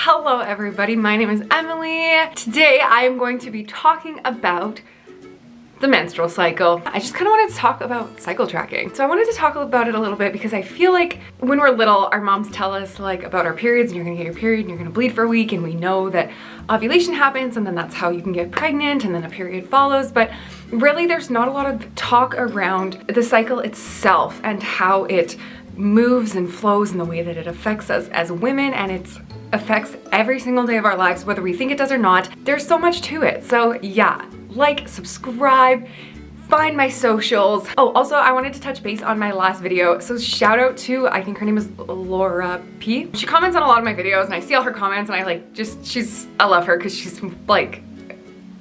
Hello everybody, my name is Emily. Today I am going to be talking about the menstrual cycle. I just kind of wanted to talk about cycle tracking. So I wanted to talk about it a little bit because I feel like when we're little, our moms tell us like about our periods, and you're gonna get your period and you're gonna bleed for a week, and we know that ovulation happens and then that's how you can get pregnant and then a period follows. But really there's not a lot of talk around the cycle itself and how it moves and flows and the way that it affects us as women, and it affects every single day of our lives, whether we think it does or not. There's so much to it. So yeah, like, subscribe, find my socials. Oh, also I wanted to touch base on my last video. So shout out to, I think her name is Laura P. She comments on a lot of my videos and I see all her comments and I love her because she's like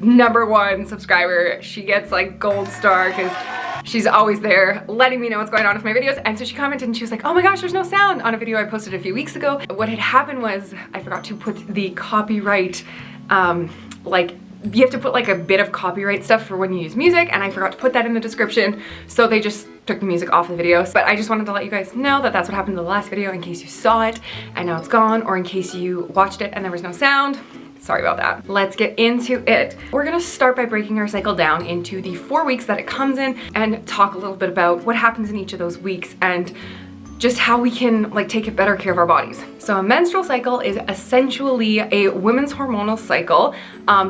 #1 subscriber. She gets like gold star because she's always there letting me know what's going on with my videos. And so she commented and she was like, oh my gosh, there's no sound on a video I posted a few weeks ago. What had happened was I forgot to put the copyright, you have to put like a bit of copyright stuff for when you use music, and I forgot to put that in the description. So they just took the music off the videos. But I just wanted to let you guys know that that's what happened in the last video in case you saw it and now it's gone, or in case you watched it and there was no sound. Sorry about that. Let's get into it. We're gonna start by breaking our cycle down into the 4 weeks that it comes in and talk a little bit about what happens in each of those weeks and just how we can like take better care of our bodies. So a menstrual cycle is essentially a women's hormonal cycle,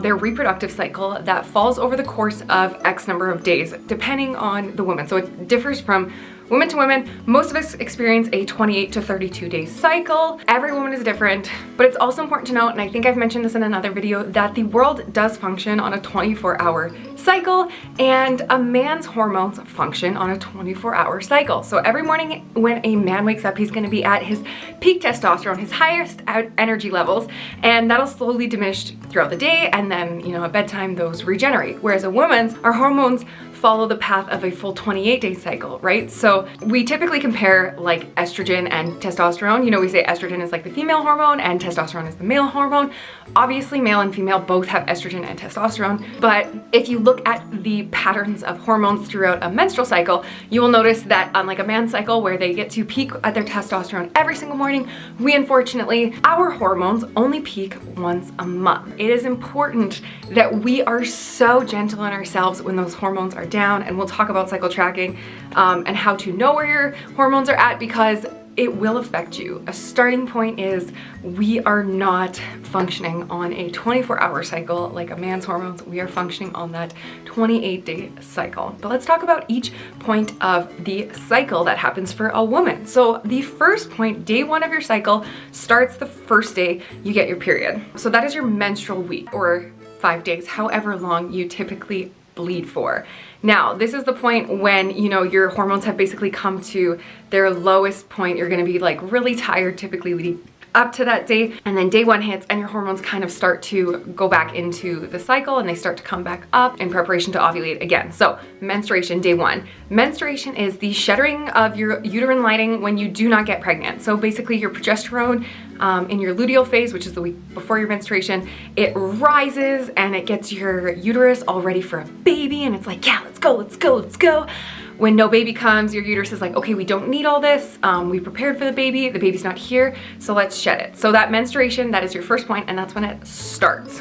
their reproductive cycle that falls over the course of X number of days, depending on the woman. So it differs from women to women. Most of us experience a 28 to 32 day cycle. Every woman is different, but it's also important to note, and I think I've mentioned this in another video, that the world does function on a 24-hour cycle, and a man's hormones function on a 24-hour cycle. So every morning when a man wakes up, he's gonna be at his peak testosterone, his highest energy levels, and that'll slowly diminish throughout the day, and then, you know, at bedtime, those regenerate. Whereas a woman's, our hormones follow the path of a full 28-day cycle, right? So we typically compare like estrogen and testosterone. You know, we say estrogen is like the female hormone and testosterone is the male hormone. Obviously, male and female both have estrogen and testosterone, but if you look at the patterns of hormones throughout a menstrual cycle, you will notice that unlike a man's cycle where they get to peak at their testosterone every single morning, we unfortunately, our hormones only peak once a month. It is important that we are so gentle on ourselves when those hormones are down, and we'll talk about cycle tracking and how to know where your hormones are at, because it will affect you. A starting point is we are not functioning on a 24-hour cycle like a man's hormones. We are functioning on that 28-day cycle. But let's talk about each point of the cycle that happens for a woman. So the first point, day 1 of your cycle, starts the first day you get your period. So that is your menstrual week, or 5 days, however long you typically bleed for. Now, this is the point when, you know, your hormones have basically come to their lowest point. You're gonna be like really tired, typically leading up to that day, and then day 1 hits and your hormones kind of start to go back into the cycle and they start to come back up in preparation to ovulate again. So menstruation, day 1. Menstruation is the shedding of your uterine lining when you do not get pregnant. So basically your progesterone in your luteal phase, which is the week before your menstruation, it rises and it gets your uterus all ready for a baby, and it's like, yeah, let's go, let's go, let's go. When no baby comes, your uterus is like, okay, we don't need all this. We prepared for the baby's not here, so let's shed it. So that menstruation, that is your first point, and that's when it starts.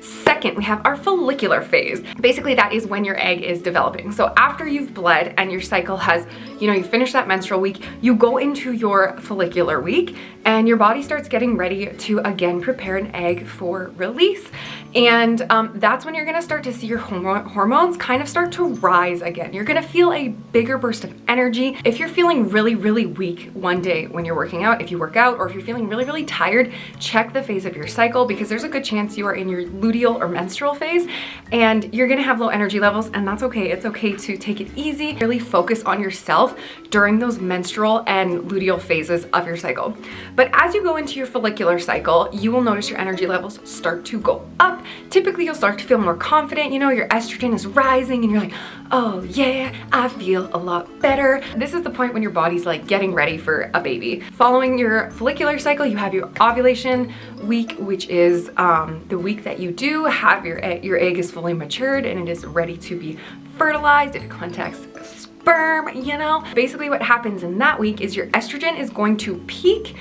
Second, we have our follicular phase. Basically, that is when your egg is developing. So after you've bled and your cycle has, you know, you finish that menstrual week, you go into your follicular week, and your body starts getting ready to again prepare an egg for release. And that's when you're gonna start to see your hormones kind of start to rise again. You're gonna feel a bigger burst of energy. If you're feeling really, really weak one day when you're working out, if you work out, or if you're feeling really, really tired, check the phase of your cycle, because there's a good chance you are in your luteal or menstrual phase and you're gonna have low energy levels, and that's okay. It's okay to take it easy, really focus on yourself during those menstrual and luteal phases of your cycle. But as you go into your follicular cycle, you will notice your energy levels start to go up. Typically you'll start to feel more confident, you know, your estrogen is rising and you're like, oh yeah, I feel a lot better. This is the point when your body's like getting ready for a baby. Following your follicular cycle, you have your ovulation week, which is the week that you do have your egg is fully matured and it is ready to be fertilized. If it contacts sperm, you know? Basically what happens in that week is your estrogen is going to peak.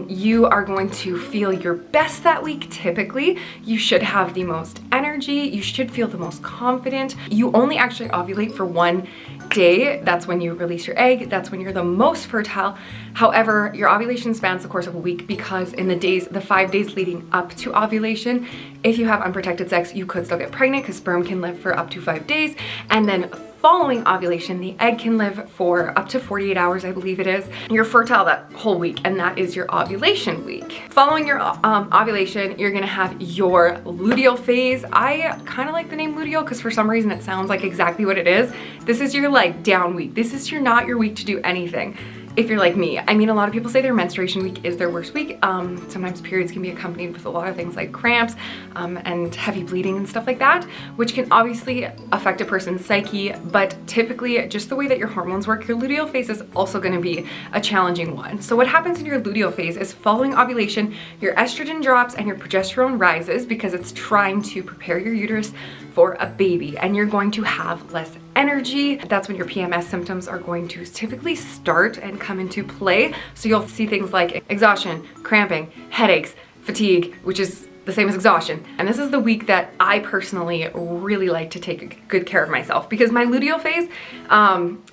You are going to feel your best that week. Typically, you should have the most energy. You should feel the most confident. You only actually ovulate for one day. That's when you release your egg. That's when you're the most fertile. However, your ovulation spans the course of a week because in the 5 days leading up to ovulation, if you have unprotected sex, you could still get pregnant because sperm can live for up to 5 days. And then following ovulation, the egg can live for up to 48 hours, I believe it is. You're fertile that whole week, and that is your ovulation week. Following your ovulation, you're gonna have your luteal phase. I kind of like the name luteal because for some reason it sounds like exactly what it is. This is your like down week. This is not your week to do anything. If you're like me, I mean, a lot of people say their menstruation week is their worst week. Sometimes periods can be accompanied with a lot of things like cramps and heavy bleeding and stuff like that, which can obviously affect a person's psyche, but typically just the way that your hormones work, your luteal phase is also gonna be a challenging one. So what happens in your luteal phase is following ovulation, your estrogen drops and your progesterone rises because it's trying to prepare your uterus for a baby, and you're going to have less energy. That's when your PMS symptoms are going to typically start and come into play. So you'll see things like exhaustion, cramping, headaches, fatigue, which is the same as exhaustion. And this is the week that I personally really like to take good care of myself because my luteal phase,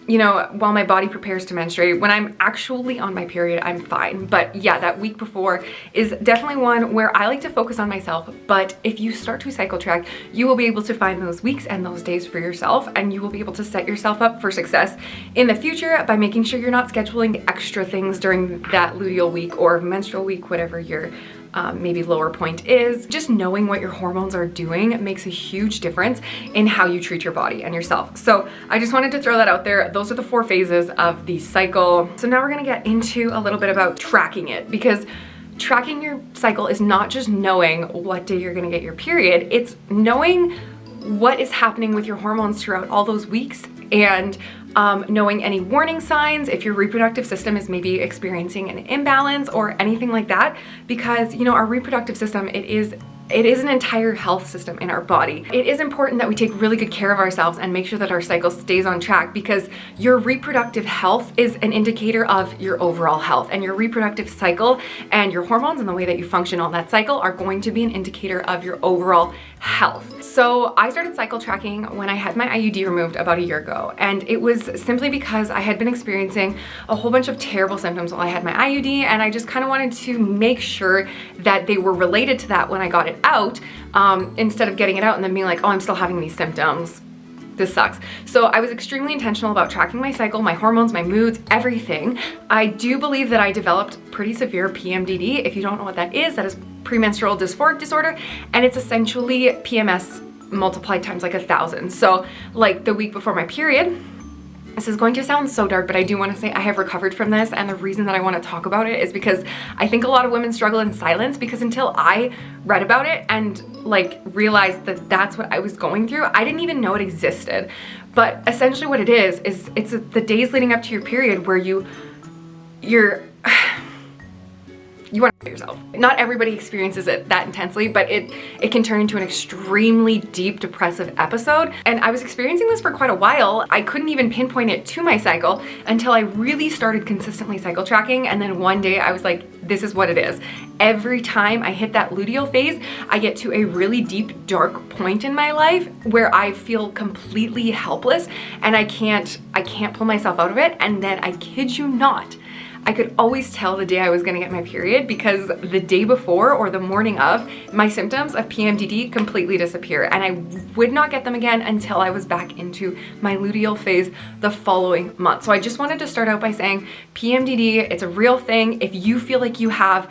you know, while my body prepares to menstruate, when I'm actually on my period, I'm fine. But yeah, that week before is definitely one where I like to focus on myself. But if you start to cycle track, you will be able to find those weeks and those days for yourself, and you will be able to set yourself up for success in the future by making sure you're not scheduling extra things during that luteal week or menstrual week, whatever your maybe lower point is. Just knowing what your hormones are doing makes a huge difference in how you treat your body and yourself. So I just wanted to throw that out there. Those are the 4 phases of the cycle. So now we're gonna get into a little bit about tracking it, because tracking your cycle is not just knowing what day you're gonna get your period, it's knowing what is happening with your hormones throughout all those weeks, and knowing any warning signs if your reproductive system is maybe experiencing an imbalance or anything like that, because you know, our reproductive system, it is an entire health system in our body. It is important that we take really good care of ourselves and make sure that our cycle stays on track, because your reproductive health is an indicator of your overall health, and your reproductive cycle and your hormones and the way that you function on that cycle are going to be an indicator of your overall health. So I started cycle tracking when I had my IUD removed about a year ago, and it was simply because I had been experiencing a whole bunch of terrible symptoms while I had my IUD, and I just kind of wanted to make sure that they were related to that when I got it out, instead of getting it out and then being like, oh, I'm still having these symptoms. This sucks. So I was extremely intentional about tracking my cycle, my hormones, my moods, everything. I do believe that I developed pretty severe PMDD. If you don't know what that is premenstrual dysphoric disorder, and it's essentially PMS multiplied times like 1,000. So like the week before my period, this is going to sound so dark, but I do want to say I have recovered from this, and the reason that I want to talk about it is because I think a lot of women struggle in silence, because until I read about it and like realized that that's what I was going through, I didn't even know it existed. But essentially what it is it's the days leading up to your period where you want to yourself. Not everybody experiences it that intensely, but it can turn into an extremely deep depressive episode. And I was experiencing this for quite a while. I couldn't even pinpoint it to my cycle until I really started consistently cycle tracking. And then one day I was like, this is what it is. Every time I hit that luteal phase, I get to a really deep, dark point in my life where I feel completely helpless and I can't pull myself out of it. And then I kid you not, I could always tell the day I was gonna get my period, because the day before or the morning of, my symptoms of PMDD completely disappear, and I would not get them again until I was back into my luteal phase the following month. So I just wanted to start out by saying PMDD, it's a real thing. If you feel like you have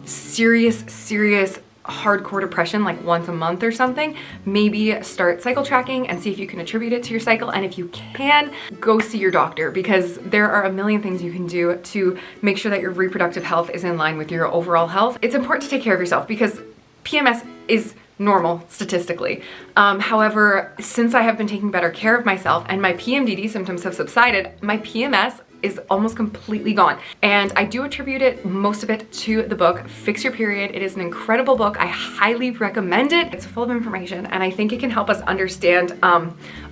serious hardcore depression like once a month or something, maybe start cycle tracking and see if you can attribute it to your cycle. And if you can, go see your doctor, because there are a million things you can do to make sure that your reproductive health is in line with your overall health. It's important to take care of yourself because PMS is normal statistically. However, since I have been taking better care of myself and my PMDD symptoms have subsided, my PMS is almost completely gone. And I do attribute it, most of it, to the book Fix Your Period. It is an incredible book. I highly recommend it. It's full of information, and I think it can help us understand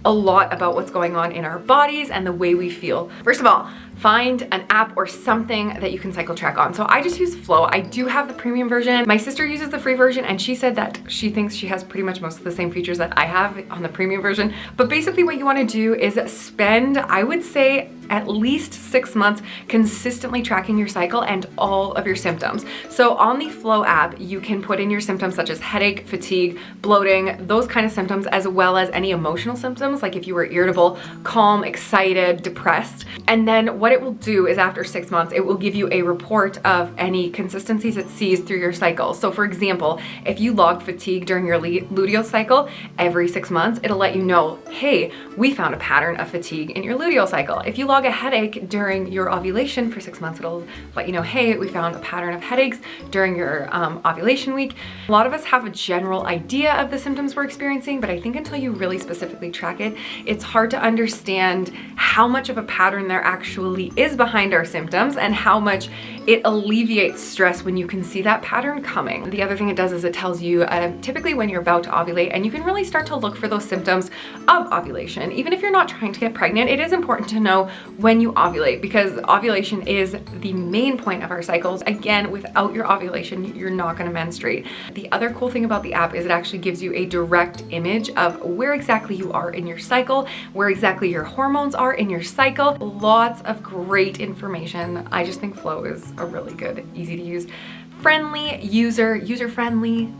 a lot about what's going on in our bodies and the way we feel. First of all, find an app or something that you can cycle track on. So I just use Flow. I do have the premium version. My sister uses the free version, and she said that she thinks she has pretty much most of the same features that I have on the premium version. But basically what you want to do is spend, I would say, at least 6 months consistently tracking your cycle and all of your symptoms. So on the Flow app, you can put in your symptoms such as headache, fatigue, bloating, those kind of symptoms, as well as any emotional symptoms, like if you were irritable, calm, excited, depressed. And then what it will do is after 6 months, it will give you a report of any consistencies it sees through your cycle. So for example, if you log fatigue during your luteal cycle every 6 months, it'll let you know, hey, we found a pattern of fatigue in your luteal cycle. If you log a headache during your ovulation for 6 months, it'll let you know, hey, we found a pattern of headaches during your ovulation week. A lot of us have a general idea of the symptoms we're experiencing, but I think until you really specifically track it, it's hard to understand how much of a pattern there actually is behind our symptoms and how much it alleviates stress when you can see that pattern coming. The other thing it does is it tells you typically when you're about to ovulate, and you can really start to look for those symptoms of ovulation. Even if you're not trying to get pregnant, it is important to know when you ovulate, because ovulation is the main point of our cycles. Again, without your ovulation, you're not going to menstruate. The other cool thing about the app is it actually gives you a direct image of where exactly you are in your cycle, where exactly your hormones are in your cycle. Lots of great information. I just think Flow is a really good, easy to use, friendly, user-friendly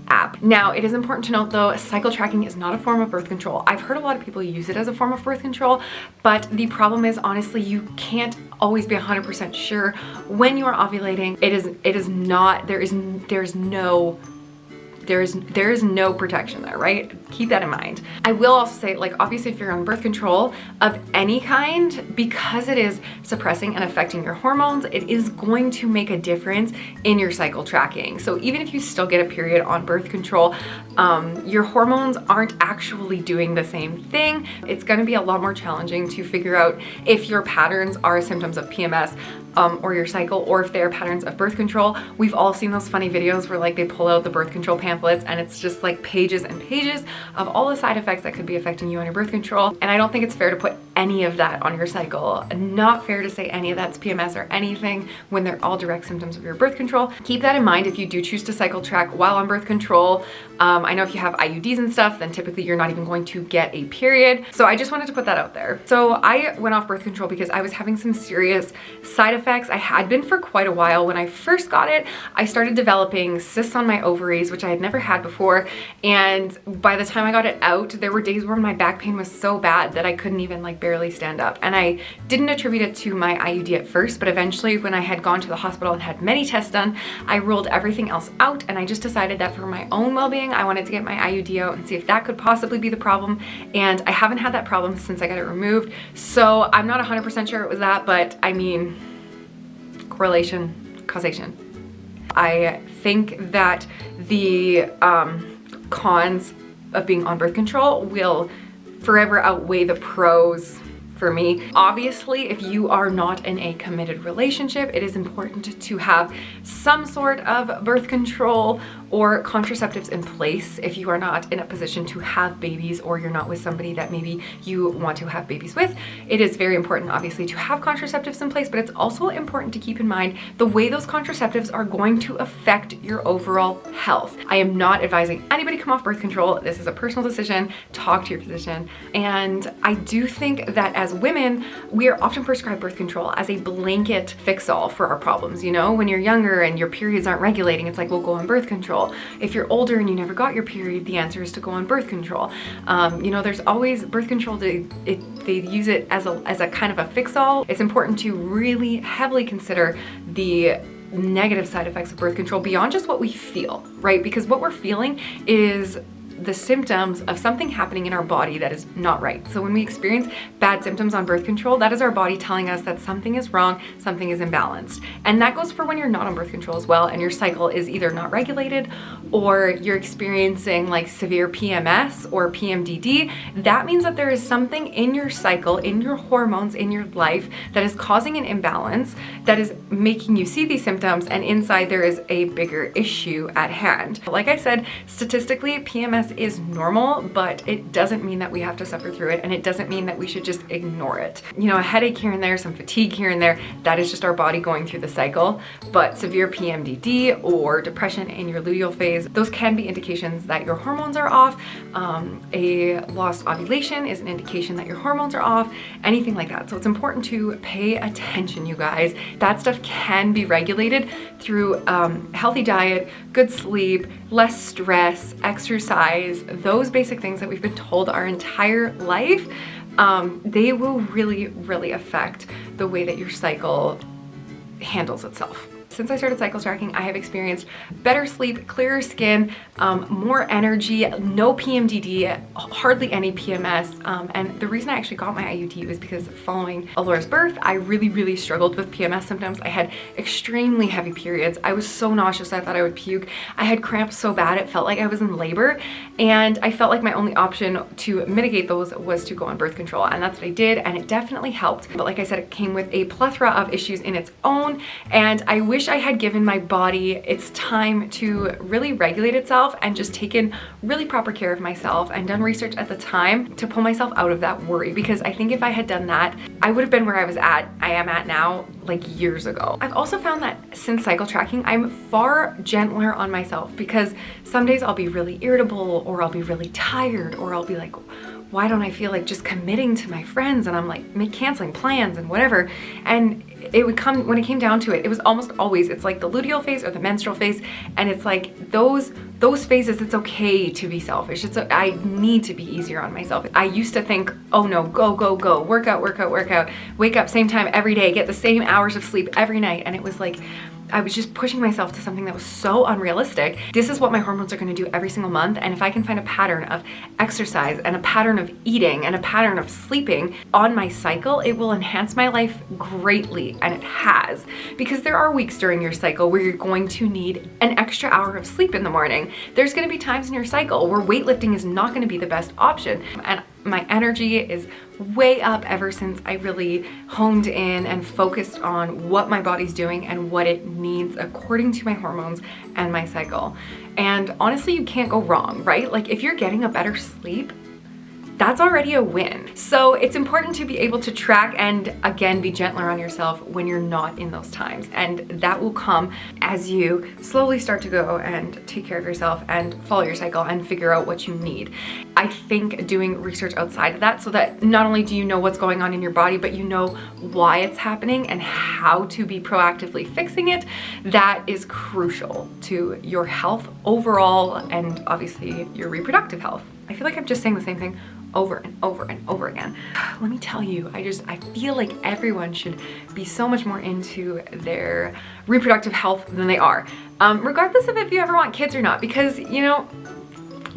app. Now, it is important to note though, cycle tracking is not a form of birth control. I've heard a lot of people use it as a form of birth control, but the problem is, honestly, you can't always be 100% sure when you are ovulating. It is not, there is no protection there, right? Keep that in mind. I will also say, like, obviously if you're on birth control of any kind, because it is suppressing and affecting your hormones, it is going to make a difference in your cycle tracking. So even if you still get a period on birth control, your hormones aren't actually doing the same thing. It's gonna be a lot more challenging to figure out if your patterns are symptoms of PMS or your cycle, or if they're patterns of birth control. We've all seen those funny videos where like they pull out the birth control pamphlets and it's just like pages and pages of all the side effects that could be affecting you on your birth control. And I don't think it's fair to put any of that on your cycle. Not fair to say any of that's PMS or anything when they're all direct symptoms of your birth control. Keep that in mind if you do choose to cycle track while on birth control. I know if you have IUDs and stuff, then typically you're not even going to get a period. So I just wanted to put that out there. So I went off birth control because I was having some serious side effects. I had been for quite a while. When I first got it, I started developing cysts on my ovaries, which I had never had before. And by the time I got it out, there were days where my back pain was so bad that I couldn't even like barely stand up. And I didn't attribute it to my IUD at first, but eventually when I had gone to the hospital and had many tests done, I ruled everything else out, and I just decided that for my own well-being, I wanted to get my IUD out and see if that could possibly be the problem. And I haven't had that problem since I got it removed. So I'm not 100% sure it was that, but I mean, correlation, causation. I think that the cons of being on birth control will forever outweigh the pros for me. Obviously, if you are not in a committed relationship, it is important to have some sort of birth control or contraceptives in place if you are not in a position to have babies, or you're not with somebody that maybe you want to have babies with. It is very important, obviously, to have contraceptives in place, but it's also important to keep in mind the way those contraceptives are going to affect your overall health. I am not advising anybody come off birth control. This is a personal decision. Talk to your physician. And I do think that as women, we are often prescribed birth control as a blanket fix-all for our problems. You know, when you're younger and your periods aren't regulating, it's like, we'll go on birth control. If you're older and you never got your period, the answer is to go on birth control. You know, there's always birth control. They use it as a kind of a fix-all. It's important to really heavily consider the negative side effects of birth control beyond just what we feel, right? Because what we're feeling is the symptoms of something happening in our body that is not right. So when we experience bad symptoms on birth control, that is our body telling us that something is wrong, something is imbalanced. And that goes for when you're not on birth control as well, and your cycle is either not regulated or you're experiencing like severe PMS or PMDD. That means that there is something in your cycle, in your hormones, in your life that is causing an imbalance, that is making you see these symptoms, and inside there is a bigger issue at hand. Like I said, statistically, PMS is normal, but it doesn't mean that we have to suffer through it, and it doesn't mean that we should just ignore it. You know, a headache here and there, some fatigue here and there, that is just our body going through the cycle. But severe PMDD or depression in your luteal phase, those can be indications that your hormones are off. A lost ovulation is an indication that your hormones are off, anything like that. So it's important to pay attention, you guys. That stuff can be regulated through healthy diet, good sleep, less stress, exercise, those basic things that we've been told our entire life. They will really affect the way that your cycle handles itself. Since I started cycle tracking, I have experienced better sleep, clearer skin, more energy, no PMDD, hardly any PMS. And the reason I actually got my IUD was because following Alora's birth, I really struggled with PMS symptoms. I had extremely heavy periods. I was so nauseous, I thought I would puke. I had cramps so bad, it felt like I was in labor. And I felt like my only option to mitigate those was to go on birth control. And that's what I did, and it definitely helped. But like I said, it came with a plethora of issues in its own. And I wish I had given my body its time to really regulate itself and just taken really proper care of myself and done research at the time to pull myself out of that worry. Because I think if I had done that, I would have been where I am at now, like years ago. I've also found that since cycle tracking, I'm far gentler on myself, because some days I'll be really irritable, or I'll be really tired, or I'll be like, why don't I feel like just committing to my friends, and I'm like canceling plans and whatever. And it would come, when it came down to it, it was almost always, it's like the luteal phase or the menstrual phase, and it's like those phases, it's okay to be selfish. I need to be easier on myself. I used to think, oh no, go, work out, wake up same time every day, get the same hours of sleep every night. And it was like, I was just pushing myself to something that was so unrealistic. This is what my hormones are going to do every single month. And if I can find a pattern of exercise and a pattern of eating and a pattern of sleeping on my cycle, it will enhance my life greatly. And it has, because there are weeks during your cycle where you're going to need an extra hour of sleep in the morning. There's going to be times in your cycle where weightlifting is not going to be the best option. And my energy is way up ever since I really honed in and focused on what my body's doing and what it needs according to my hormones and my cycle. And honestly, you can't go wrong, right? Like if you're getting a better sleep, that's already a win. So it's important to be able to track and again, be gentler on yourself when you're not in those times. And that will come as you slowly start to go and take care of yourself and follow your cycle and figure out what you need. I think doing research outside of that, so that not only do you know what's going on in your body, but you know why it's happening and how to be proactively fixing it, that is crucial to your health overall and obviously your reproductive health. I feel like I'm just saying the same thing over and over again. Let me tell you, I feel like everyone should be so much more into their reproductive health than they are, regardless of if you ever want kids or not, because you know,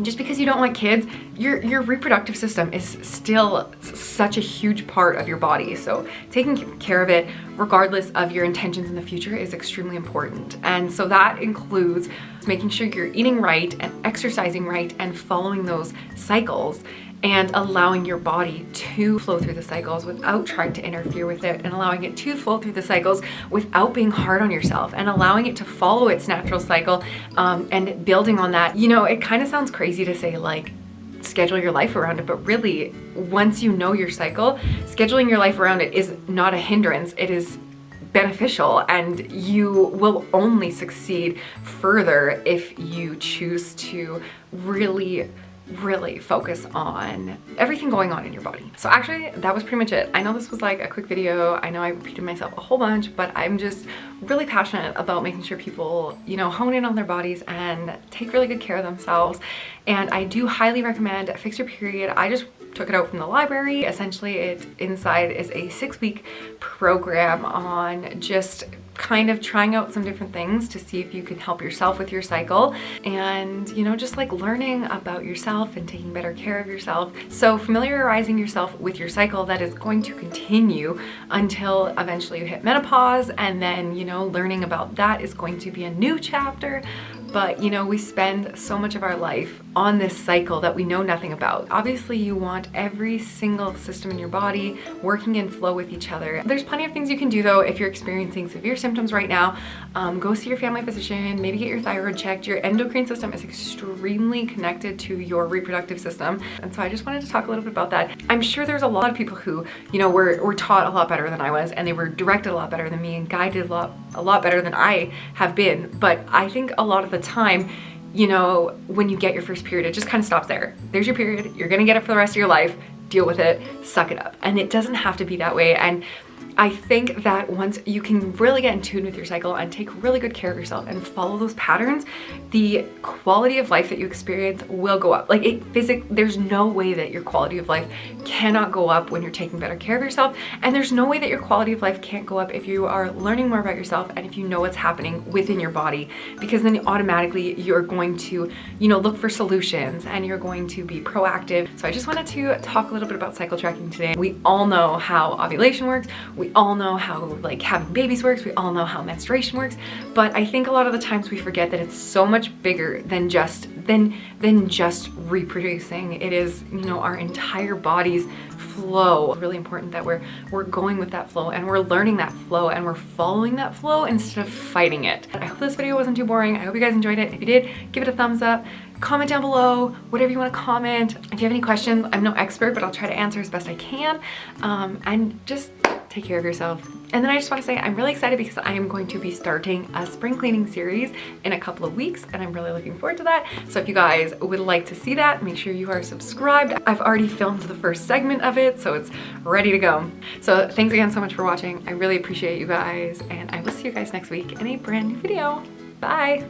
just because you don't want kids, your reproductive system is still such a huge part of your body. So taking care of it, regardless of your intentions in the future, is extremely important. And so that includes making sure you're eating right and exercising right and following those cycles, and allowing your body to flow through the cycles without trying to interfere with it, and allowing it to flow through the cycles without being hard on yourself, and allowing it to follow its natural cycle, and building on that. You know, it kind of sounds crazy to say like schedule your life around it, but really once you know your cycle, scheduling your life around it is not a hindrance. It is beneficial, and you will only succeed further if you choose to really focus on everything going on in your body. So actually, that was pretty much it. I know this was like a quick video. I know I repeated myself a whole bunch, but I'm just really passionate about making sure people, you know, hone in on their bodies and take really good care of themselves. And I do highly recommend Fix Your Period. I just took it out from the library. Essentially, it inside is a 6-week program on just kind of trying out some different things to see if you can help yourself with your cycle, and you know, just like learning about yourself and taking better care of yourself. So familiarizing yourself with your cycle, that is going to continue until eventually you hit menopause, and then, you know, learning about that is going to be a new chapter. But you know, we spend so much of our life on this cycle that we know nothing about. Obviously, you want every single system in your body working in flow with each other. There's plenty of things you can do though if you're experiencing severe symptoms right now. Go see your family physician, maybe get your thyroid checked. Your endocrine system is extremely connected to your reproductive system. And so I just wanted to talk a little bit about that. I'm sure there's a lot of people who, you know, were taught a lot better than I was, and they were directed a lot better than me and guided a lot better than I have been. But I think a lot of the time, you know, when you get your first period, it just kind of stops there. There's your period, you're gonna get it for the rest of your life, deal with it, suck it up. And it doesn't have to be that way. And I think that once you can really get in tune with your cycle and take really good care of yourself and follow those patterns, the quality of life that you experience will go up. Like there's no way that your quality of life cannot go up when you're taking better care of yourself. And there's no way that your quality of life can't go up if you are learning more about yourself and if you know what's happening within your body, because then automatically you're going to, you know, look for solutions and you're going to be proactive. So I just wanted to talk a little bit about cycle tracking today. We all know how ovulation works. We all know how like having babies works. We all know how menstruation works. But I think a lot of the times we forget that it's so much bigger than just reproducing. It is, you know, our entire body's flow. It's really important that we're going with that flow and we're learning that flow and we're following that flow instead of fighting it. I hope this video wasn't too boring. I hope you guys enjoyed it. If you did, give it a thumbs up. Comment down below, whatever you want to comment. If you have any questions, I'm no expert, but I'll try to answer as best I can. And just take care of yourself. And then I just want to say I'm really excited because I am going to be starting a spring cleaning series in a couple of weeks, and I'm really looking forward to that. So if you guys would like to see that, make sure you are subscribed. I've already filmed the first segment of it, so it's ready to go. So thanks again so much for watching. I really appreciate you guys, and I will see you guys next week in a brand new video. Bye.